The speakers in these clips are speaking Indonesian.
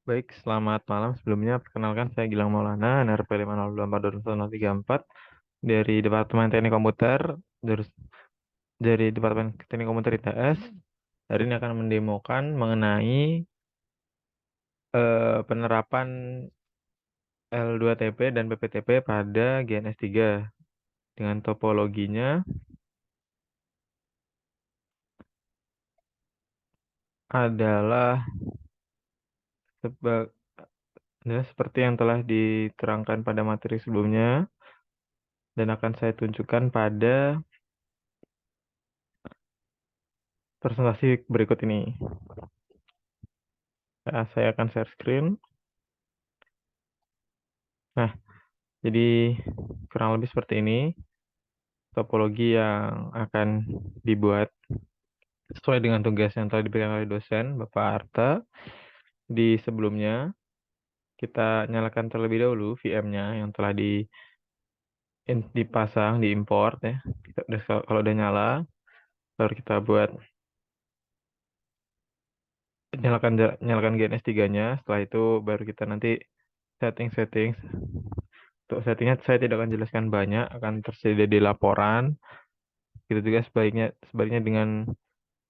Baik, selamat malam. Sebelumnya, perkenalkan saya Gilang Maulana, NRP 502421034 dari Departemen Teknik Komputer, jurus- dari Departemen Teknik Komputer ITS. Hari ini akan mendemokan mengenai penerapan L2TP dan PPTP pada GNS3 dengan topologinya adalah seba- seperti yang telah diterangkan pada materi sebelumnya dan akan saya tunjukkan pada presentasi berikut ini. Saya akan share screen. Nah, jadi kurang lebih seperti ini topologi yang akan dibuat sesuai dengan tugas yang telah diberikan oleh dosen Bapak Arta. Di sebelumnya kita nyalakan terlebih dahulu VM-nya yang telah dipasang, diimport ya. Kalau udah nyala, baru kita buat nyalakan GNS3-nya. Setelah itu baru kita nanti setting. Untuk settingnya saya tidak akan jelaskan banyak, akan tersedia di laporan. Itu juga sebaliknya dengan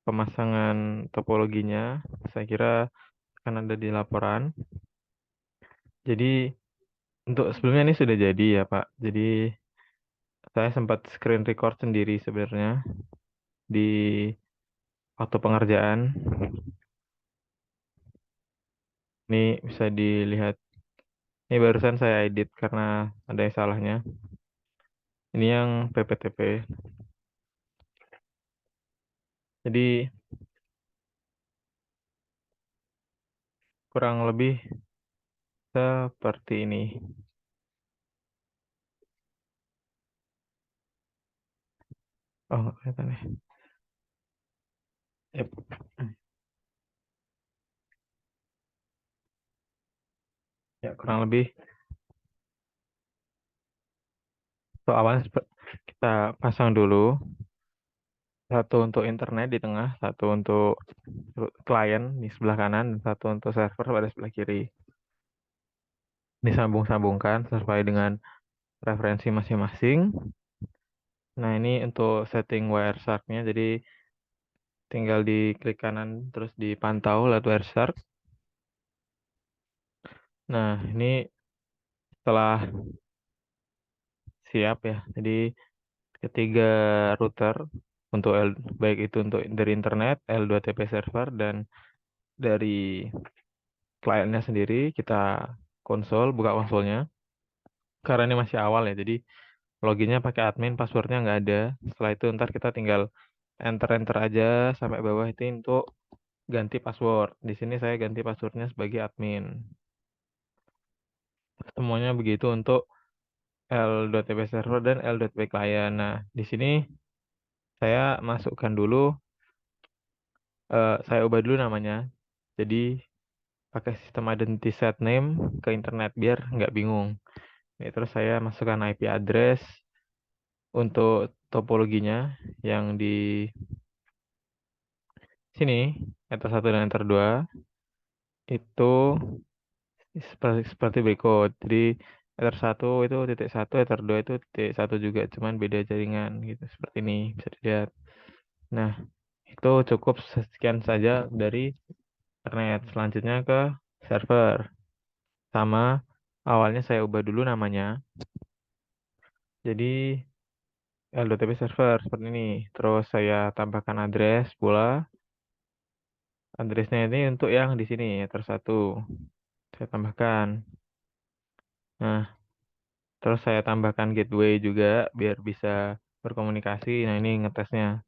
pemasangan topologinya, saya kira akan ada di laporan. Jadi untuk sebelumnya ini sudah jadi ya Pak. Jadi saya sempat screen record sendiri sebenarnya di waktu pengerjaan. Ini bisa dilihat. Ini barusan saya edit karena ada yang salahnya. Ini yang PPTP. Jadi kurang lebih seperti ini. Oh, nggak kelihatan ya. Yep. Ya, kurang lebih awalnya kita pasang dulu satu untuk internet di tengah, satu untuk klien di sebelah kanan, dan satu untuk server pada sebelah kiri. Disambung-sambungkan sesuai dengan referensi masing-masing. Nah, ini untuk setting Wireshark-nya, jadi tinggal diklik kanan terus dipantau lewat Wireshark. Nah, ini setelah siap ya, jadi ketiga router untuk baik itu untuk dari internet, L2TP server, dan dari kliennya sendiri, kita buka konsolnya. Karena ini masih awal ya, jadi loginnya pakai admin, passwordnya nggak ada. Setelah itu ntar kita tinggal enter aja sampai bawah itu untuk ganti password. Di sini saya ganti passwordnya sebagai admin. Semuanya begitu untuk L.TP server dan L.TP client. Nah, di sini saya masukkan dulu, saya ubah dulu namanya. Jadi pakai sistem identity set name ke internet biar nggak bingung. Ya, terus saya masukkan IP address untuk topologinya yang di sini, enter 1 dan enter 2 itu seperti berikut. Jadi enter 1 itu titik 1, enter 2 itu titik 1 juga, cuman beda jaringan gitu. Seperti ini bisa dilihat. Nah, itu cukup sekian saja dari internet. Selanjutnya ke server. Sama awalnya saya ubah dulu namanya. Jadi L.TP server seperti ini. Terus saya tambahkan address pula. Addressnya ini untuk yang di sini, enter 1. Saya tambahkan. Nah, terus saya tambahkan gateway juga biar bisa berkomunikasi. Nah, ini ngetesnya.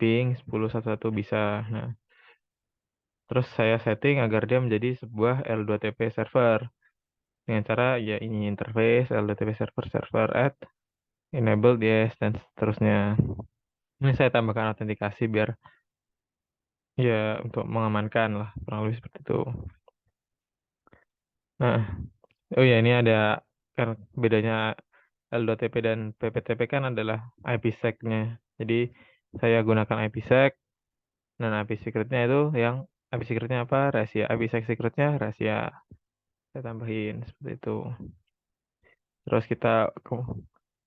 Ping 10.11 bisa. Nah, terus saya setting agar dia menjadi sebuah L2TP server. Dengan cara ya ini interface L2TP server add enable yes dan seterusnya. Ini saya tambahkan autentikasi biar ya untuk mengamankan lah kurang lebih seperti itu. Nah, oh ya ini ada kan bedanya L2TP dan PPTP kan adalah IPsec-nya. Jadi saya gunakan IPsec dan IP secret-nya itu yang IP secretnya apa? Rahasia. IP secretnya rahasia. Saya tambahin seperti itu. Terus kita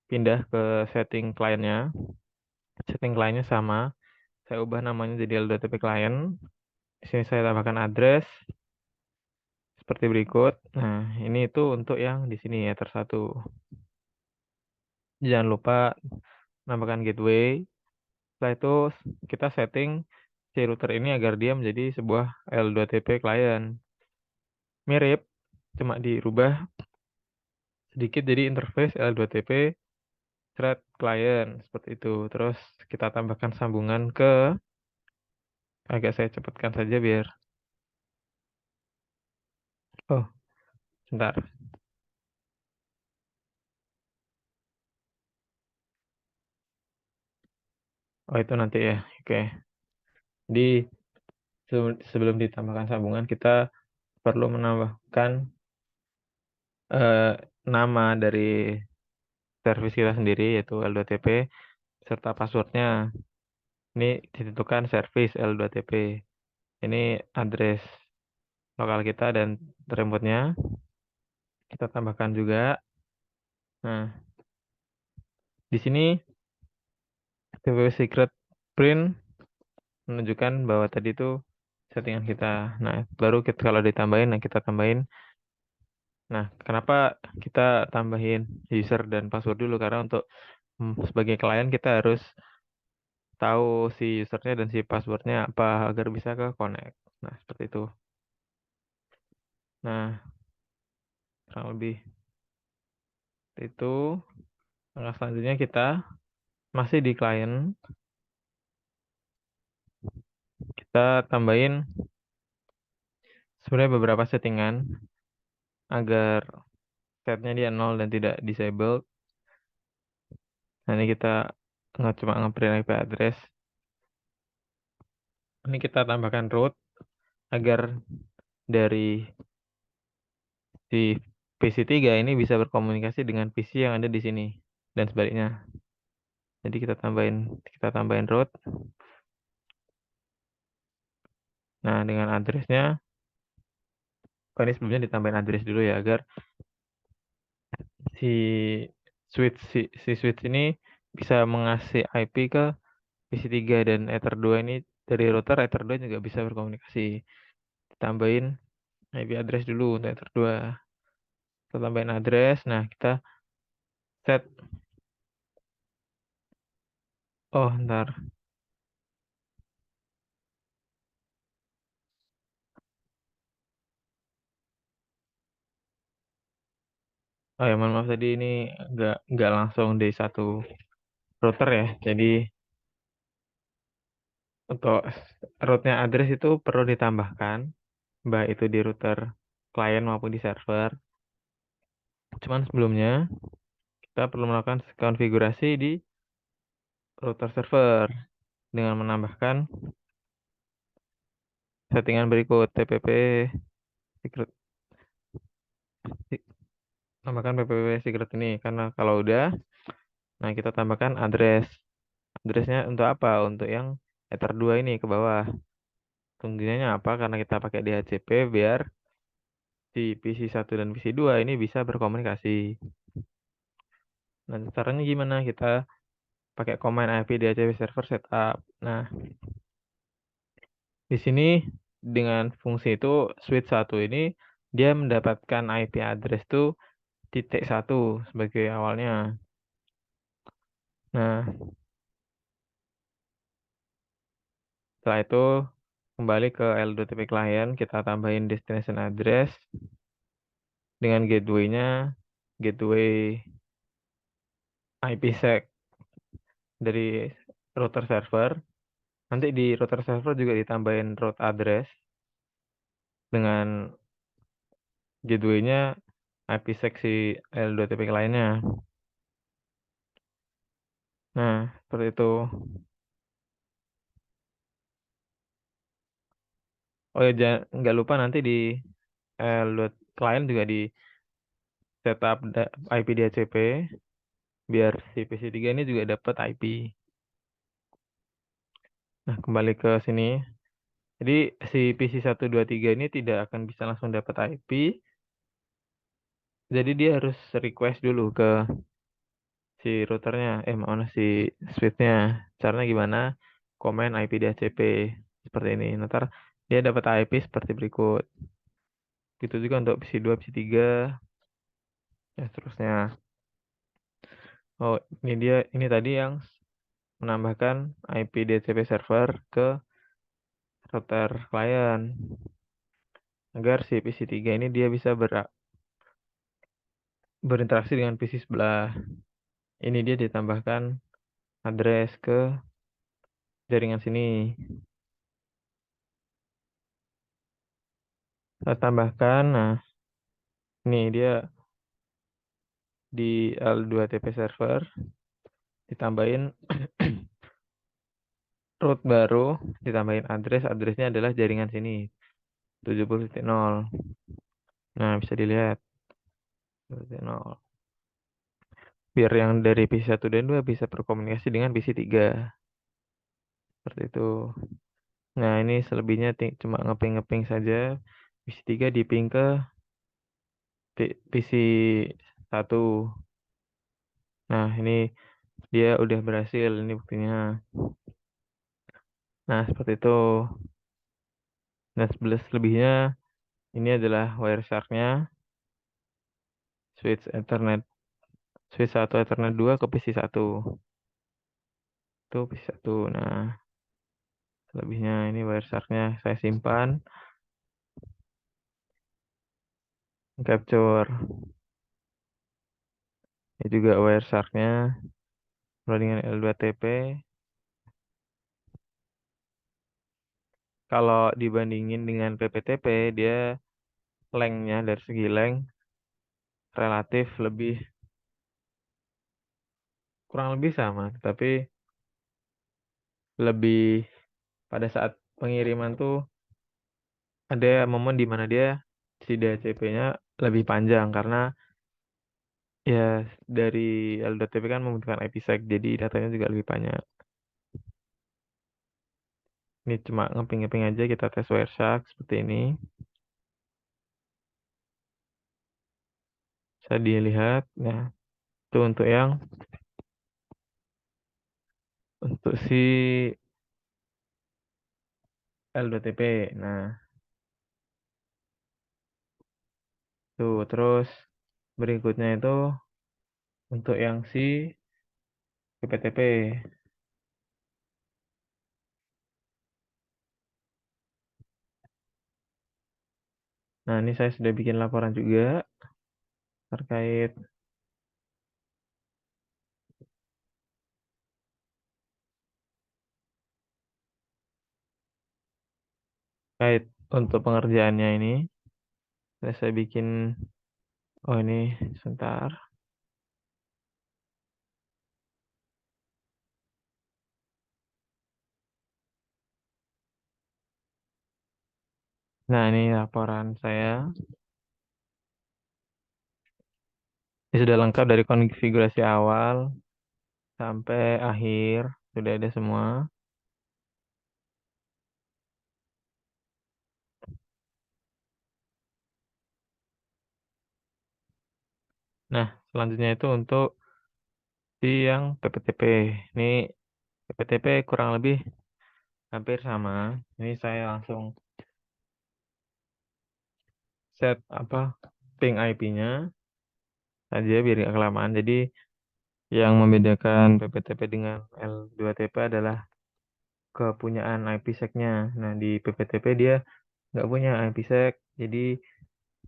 pindah ke setting kliennya. Setting kliennya sama. Saya ubah namanya jadi L2TP client. Di sini saya tambahkan address seperti berikut. Nah, ini itu untuk yang di sini ya tersatu. Jangan lupa tambahkan gateway. Setelah itu kita setting si router ini agar dia menjadi sebuah L2TP client. Mirip, cuma dirubah sedikit jadi interface L2TP thread client seperti itu. Terus kita tambahkan sambungan ke, agak saya cepatkan saja biar, oh sebentar, oh itu nanti ya, oke. Jadi sebelum ditambahkan sambungan kita perlu menambahkan nama dari service kita sendiri yaitu L2TP serta passwordnya. Ini ditentukan service L2TP. Ini address lokal kita dan remote-nya kita tambahkan juga. Nah, di sini TPP secret print menunjukkan bahwa tadi itu settingan kita. Nah, baru kita kalau ditambahin, nah kita tambahin. Nah, kenapa kita tambahin user dan password dulu? Karena untuk sebagai klien kita harus tahu si usernya dan si passwordnya apa agar bisa ke connect. Nah, seperti itu. Nah, kurang lebih itu. Langkah selanjutnya kita masih di klien, kita tambahin sebenarnya beberapa settingan agar setnya dia nol dan tidak disabled. Nah, ini kita nggak cuma nge-print IP address. Ini kita tambahkan root agar dari si PC3 ini bisa berkomunikasi dengan PC yang ada di sini dan sebaliknya. Jadi kita tambahin root. Nah, dengan addressnya, ini sebelumnya ditambahin address dulu ya agar si switch ini bisa mengasih IP ke PC3 dan Ether 2 ini dari router Ether 2 juga bisa berkomunikasi. Tambahin IP address dulu untuk Ether 2. Kita tambahin address. Nah, kita set. Oh, ntar. Oh ya, mohon maaf tadi ini nggak langsung di satu router ya. Jadi untuk rootnya address itu perlu ditambahkan, baik itu di router klien maupun di server. Cuman sebelumnya kita perlu melakukan konfigurasi di router server dengan menambahkan settingan berikut TPP secret, tambahkan PPP secret ini karena kalau udah, nah kita tambahkan addressnya untuk apa? Untuk yang Ether 2 ini ke bawah. Tujuannya apa? Karena kita pakai DHCP biar si PC1 dan PC2 ini bisa berkomunikasi. Nah, caranya gimana? Kita pakai command IP DHCP server setup. Nah, di sini dengan fungsi itu switch 1 ini dia mendapatkan IP address tuh .1 sebagai awalnya. Nah, setelah itu kembali ke L2TP client, kita tambahin destination address dengan gateway-nya, gateway IPsec dari router server. Nanti di router server juga ditambahin route address dengan gateway-nya IPsec si L2TP client-nya. Nah, seperti itu. Oh ya, nggak lupa nanti di L2 client juga di setup IP DHCP biar si PC3 ini juga dapat IP. Nah, kembali ke sini. Jadi si PC 123 ini tidak akan bisa langsung dapat IP. Jadi dia harus request dulu ke si routernya, mana si switchnya. Caranya gimana? Komen IP DHCP seperti ini. Ntar dia dapat IP seperti berikut. Gitu juga untuk PC 2, PC 3, ya seterusnya. Oh, ini tadi yang menambahkan IP DHCP server ke router klien agar si PC 3 ini dia bisa berinteraksi dengan PC sebelah. Ini dia ditambahkan address ke jaringan sini. Saya tambahkan, nah ini dia di L2TP server ditambahin root baru, ditambahin addressnya adalah jaringan sini 70.0. Nah, bisa dilihat 70.0. Biar yang dari PC 1 dan 2 bisa berkomunikasi dengan PC 3. Seperti itu. Nah, ini selebihnya cuma ngeping-ngeping saja. PC 3 diping ke PC 1. Nah, ini dia udah berhasil, ini buktinya. Nah, seperti itu. Nah, selebihnya ini adalah Wireshark-nya. Switch Ethernet. Switch 1 Ethernet 2 ke PC 1. Itu PC 1. Nah, selebihnya ini Wireshark-nya saya simpan. Capture. Ini juga Wireshark-nya. Dengan L2TP. Kalau dibandingin dengan PPTP, dia length-nya dari segi length relatif kurang lebih sama, tapi lebih pada saat pengiriman tuh ada momen di mana dia si DHCP-nya lebih panjang karena ya dari L.TP kan membutuhkan IPsec, jadi datanya juga lebih banyak. Ini cuma ngeping-ngeping aja, kita tes Wireshark seperti ini. Bisa dilihat, nah itu untuk si L.TP. Nah, tuh terus berikutnya itu untuk yang si PPTP. Nah, ini saya sudah bikin laporan juga terkait terkait untuk pengerjaannya ini. Saya bikin, oh ini sebentar. Nah, ini laporan saya. Ini sudah lengkap dari konfigurasi awal sampai akhir. Sudah ada semua. Nah, selanjutnya itu untuk yang PPTP. Ini PPTP kurang lebih hampir sama. Ini saya langsung set ping IP-nya saja biar nggak kelamaan. Jadi yang membedakan PPTP dengan L2TP adalah kepunyaan IPsec-nya. Nah, di PPTP dia nggak punya IPsec. Jadi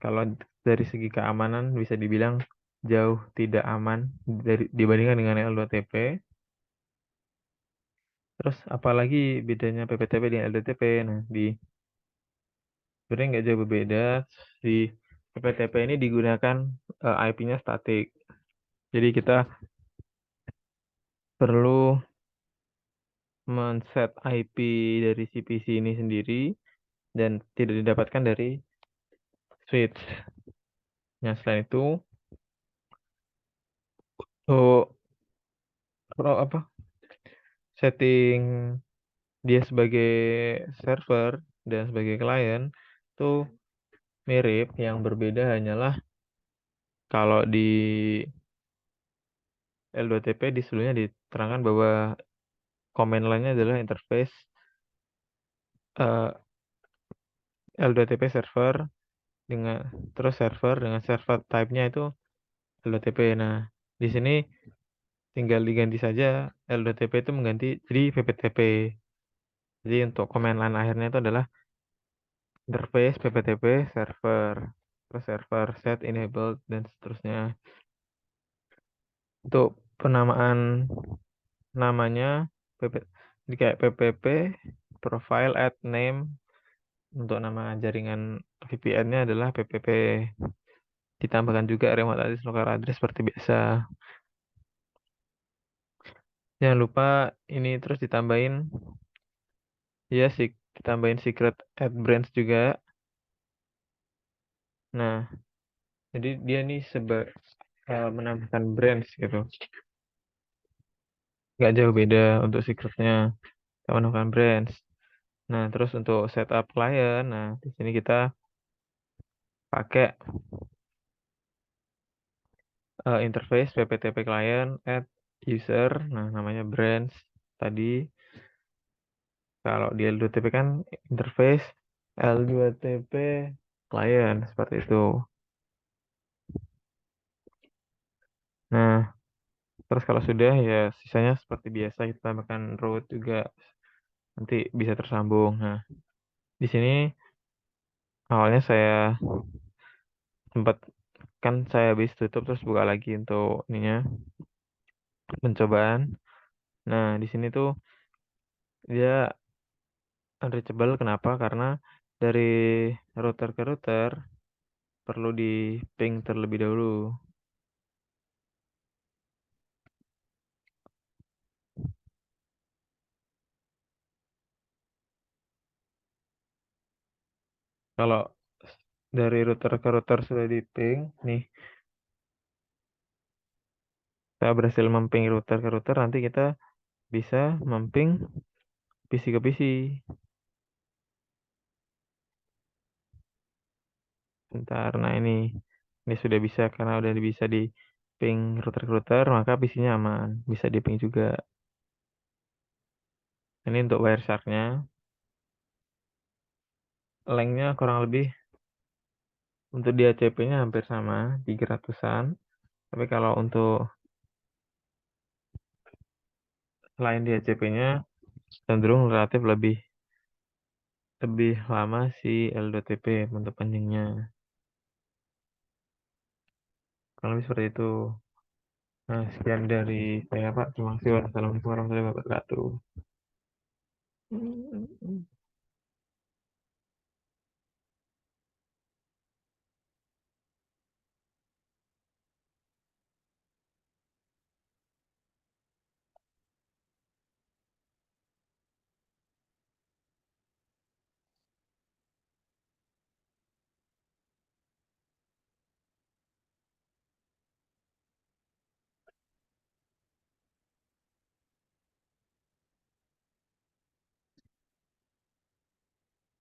kalau dari segi keamanan bisa dibilang jauh tidak aman dibandingkan dengan L2TP. Terus apalagi bedanya PPTP dengan LDTP? Nah, sebenarnya nggak jauh berbeda. Di PPTP ini digunakan IP-nya statik. Jadi kita perlu men-set IP dari CPC ini sendiri dan tidak didapatkan dari switch. Nah, selain itu, oh, pro setting dia sebagai server dan sebagai klien itu mirip, yang berbeda hanyalah kalau di L2TP di sebelumnya diterangkan bahwa command line-nya adalah interface eh, L2TP server dengan terus server dengan server type-nya itu L2TP. Nah, di sini tinggal diganti saja L2TP itu mengganti jadi PPTP. Jadi untuk command line akhirnya itu adalah interface PPTP server, terus server set enabled dan seterusnya. Untuk penamaan namanya PP, jadi kayak PPP profile at name. Untuk nama jaringan VPN-nya adalah PPP. Ditambahkan juga remote address local address seperti biasa. Jangan lupa ini terus ditambahin ya sih, ditambahin secret at branch juga. Nah, jadi dia nih menambahkan branch gitu. Nggak jauh beda untuk secretnya, kita menambahkan branch. Nah, terus untuk setup client, nah di sini kita pakai interface PPTP client at user. Nah, namanya branch tadi. Kalau di L2TP kan interface L2TP client seperti itu. Nah, terus kalau sudah ya sisanya seperti biasa kita tambahkan root juga nanti bisa tersambung. Nah, di sini awalnya saya sempat kan saya habis tutup terus buka lagi untuk ininya pencobaan. Nah, di sini tuh dia unreachable kenapa? Karena dari router ke router perlu di ping terlebih dahulu. Kalau dari router ke router sudah di ping, nih kita berhasil memping router ke router, nanti kita bisa memping PC ke PC. Bentar, nah ini sudah bisa karena udah bisa di ping router ke router, maka PC-nya aman, bisa di ping juga. Ini untuk Wireshark-nya, length-nya kurang lebih untuk di ACP-nya hampir sama, 300-an. Tapi kalau untuk selain di ACP-nya cenderung relatif lebih lebih lama si L2TP untuk panjangnya. Kurang lebih seperti itu. Nah, sekian dari saya Pak. Terima kasih. Wassalamualaikum warahmatullahi wabarakatuh.